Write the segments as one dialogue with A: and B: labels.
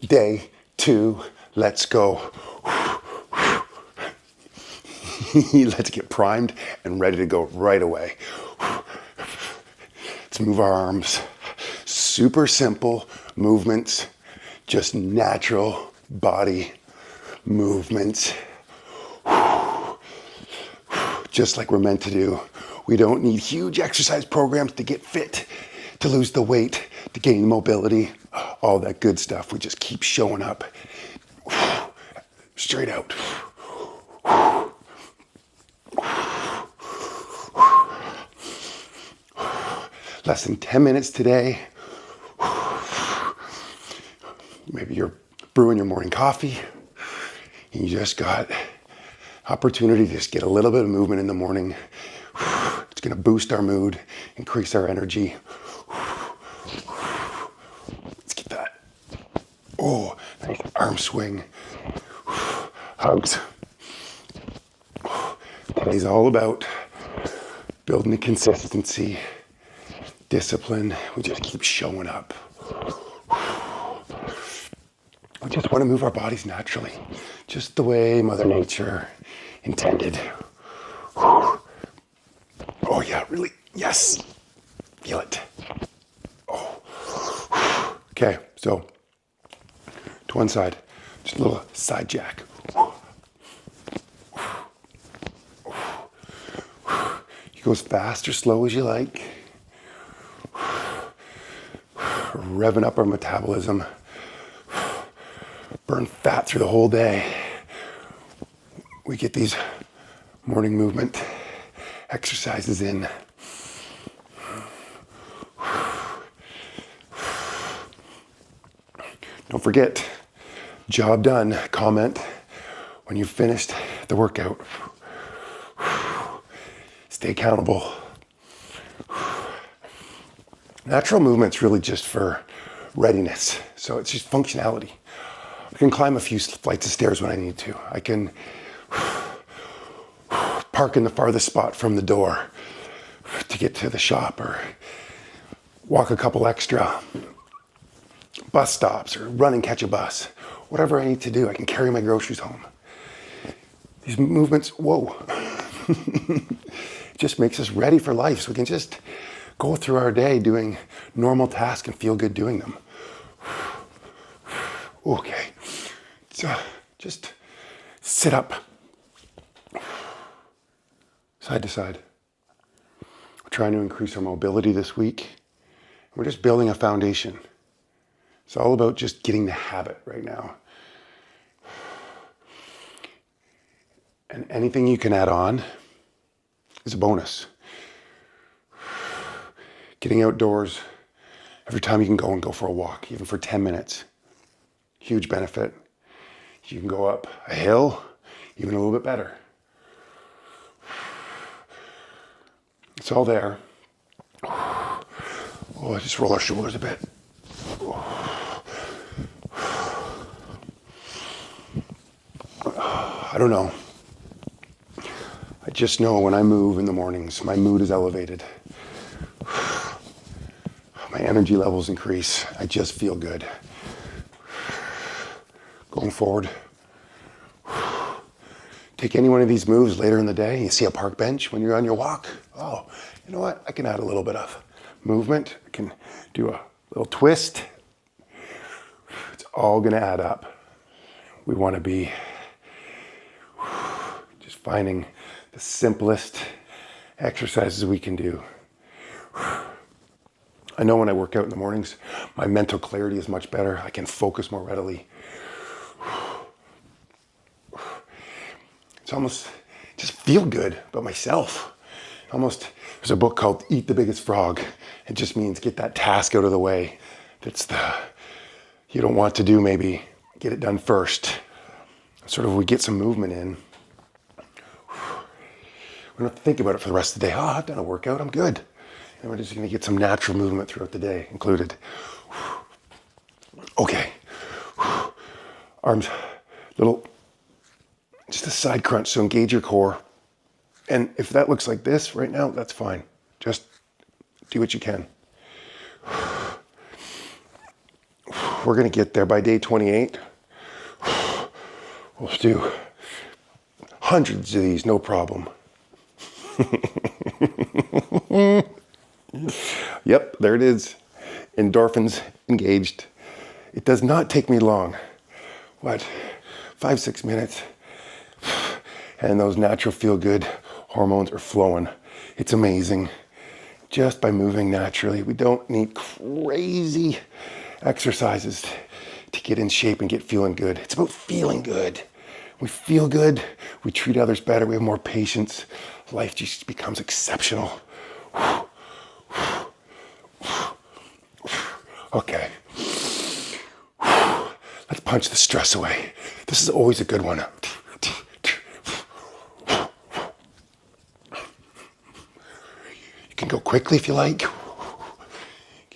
A: Day 2, let's go. Let's get primed and ready to go right away. Let's move our arms. Super simple movements, just natural body movements. Just like we're meant to do. We don't need huge exercise programs to get fit, to lose the weight, to gain mobility, all that good stuff. We just keep showing up. Straight out. Less than 10 minutes today. Maybe you're brewing your morning coffee and you just got opportunity to just get a little bit of movement in the morning. It's going to boost our mood, increase our energy. Let's get that. Oh, nice arm swing. Hugs. Today's all about building the consistency, discipline. We just keep showing up. We just want to move our bodies naturally, just the way Mother Nature intended. Oh yeah, really, yes. Feel it. Oh. Okay, so to one side, just a little side jack. You go as fast or slow as you like. Revving up our metabolism. Burn fat through the whole day. We get these morning movement exercises in. Don't forget, job done. Comment when you've finished the workout. Stay accountable. Natural movement's really just for readiness. So it's just functionality. I can climb a few flights of stairs when I need to. I can park in the farthest spot from the door to get to the shop, or walk a couple extra bus stops, or run and catch a bus. Whatever I need to do, I can carry my groceries home. These movements, whoa. It just makes us ready for life, so we can just go through our day doing normal tasks and feel good doing them. Okay, so just sit up, side to side. We're trying to increase our mobility this week. We're just building a foundation. It's all about just getting the habit right now. And anything you can add on is a bonus. Getting outdoors every time you can go for a walk, even for 10 minutes. Huge benefit. You can go up a hill, even a little bit better. It's all there. Oh, just roll our shoulders a bit. I don't know. I just know when I move in the mornings, my mood is elevated. My energy levels increase. I just feel good. Going forward, take any one of these moves later in the day. You see a park bench when you're on your walk. Oh, you know what? I can add a little bit of movement. I can do a little twist. It's all going to add up. We want to be just finding the simplest exercises we can do. I know when I work out in the mornings, my mental clarity is much better. I can focus more readily. It's almost just feel good about myself. Almost, there's a book called Eat the Biggest Frog. It just means get that task out of the way. That's you don't want to do, maybe get it done first. Sort of we get some movement in. We don't have to think about it for the rest of the day. Oh, I've done a workout, I'm good. And we're just gonna get some natural movement throughout the day included. Okay. Arms, just a side crunch, so engage your core. And if that looks like this right now, that's fine. Just do what you can. We're we're going to get there by day 28. We'll do hundreds of these, no problem. Yep, there it is. Endorphins engaged. It does not take me long. 5-6 minutes. And those natural feel-good hormones are flowing. It's amazing. Just by moving naturally. We don't need crazy exercises to get in shape and get feeling good. It's about feeling good. We feel good. We treat others better. We have more patience. Life just becomes exceptional. Okay. Let's punch the stress away. This is always a good one. You can go quickly if you like.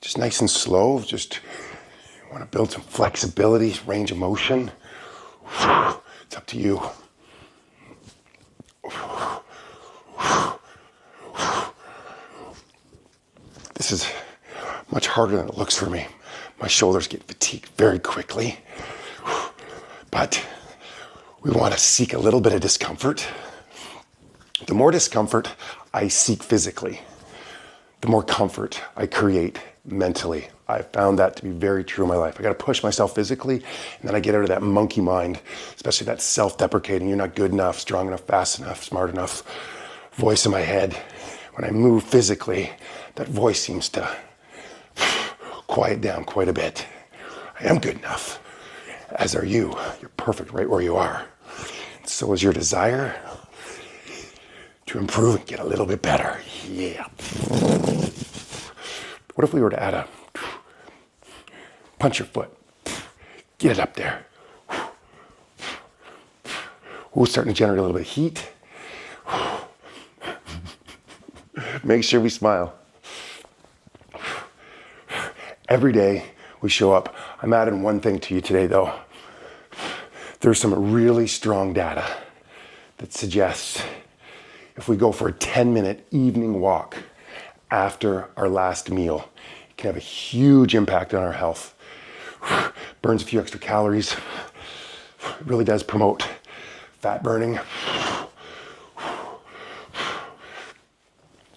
A: Just nice and slow. Just want to build some flexibility, range of motion. It's up to you. This is much harder than it looks for me. My shoulders get fatigued very quickly. But we want to seek a little bit of discomfort. The more discomfort I seek physically, the more comfort I create mentally. I found that to be very true in my life. I got to push myself physically, and then I get out of that monkey mind, especially that self-deprecating, you're not good enough, strong enough, fast enough, smart enough voice in my head. When I move physically, that voice seems to quiet down quite a bit. I am good enough, as are you. You're perfect right where you are. And so is your desire to improve and get a little bit better. Yeah. What if we were to add a punch your foot? Get it up there. We're starting to generate a little bit of heat. Make sure we smile. Every day we show up. I'm adding one thing to you today though. There's some really strong data that suggests if we go for a 10-minute evening walk after our last meal, it can have a huge impact on our health. Burns a few extra calories. It really does promote fat burning.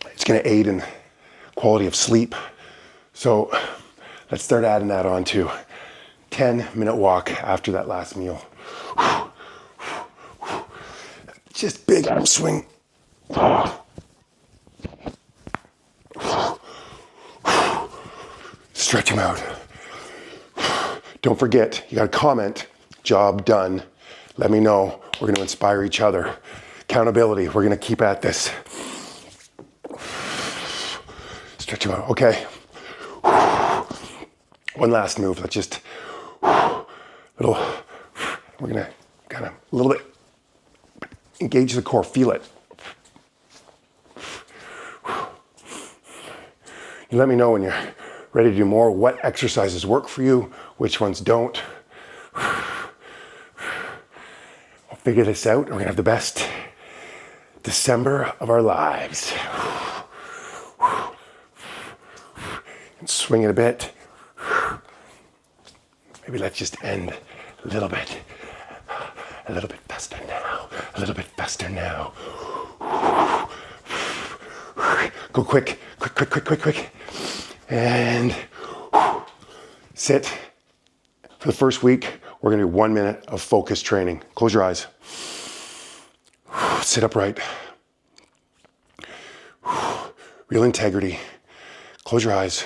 A: It's going to aid in quality of sleep. So let's start adding that on too. 10-minute walk after that last meal. Just big arm swing. Stretch them out. Don't forget, you got to comment, job done. Let me know. We're going to inspire each other. Accountability, we're going to keep at this. Stretch them out. Okay. One last move. Let's just, we're going to kind of a little bit engage the core, feel it. You let me know when you're ready to do more, what exercises work for you, which ones don't. We'll figure this out. We're going to have the best December of our lives. And swing it a bit. Maybe let's just end a little bit faster now, a little bit faster now. Go quick. And sit. For the first week, we're gonna do 1 minute of focus training. Close your eyes. Sit upright. Real integrity. Close your eyes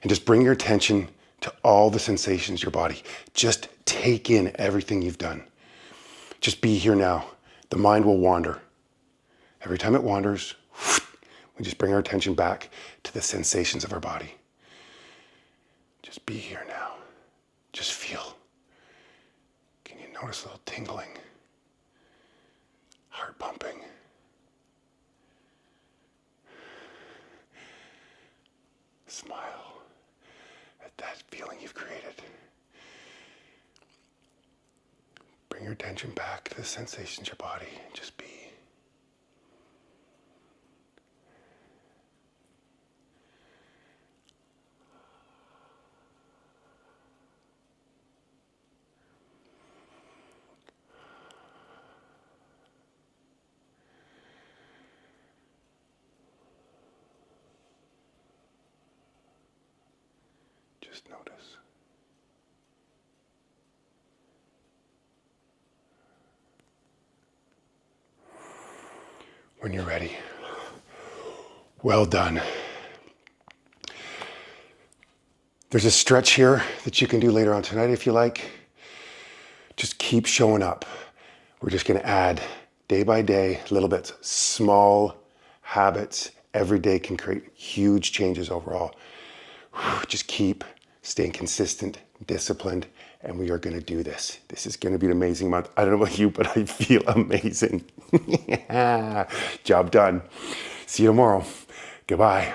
A: and just bring your attention to all the sensations in your body. Just take in everything you've done. Just be here now. The mind will wander. Every time it wanders, we just bring our attention back to the sensations of our body. Just be here now. Just feel. Can you notice a little tingling? Heart pumping. Smile at that feeling you've created. Bring your attention back to the sensations in your body and just be. Just notice. When you're ready. Well done. There's a stretch here that you can do later on tonight if you like. Just keep showing up. We're just going to add day by day, little bits, small habits. Every day can create huge changes overall. Just keep staying consistent, disciplined, and we are going to do this. This is going to be an amazing month. I don't know about you, but I feel amazing. Job done. See you tomorrow. Goodbye.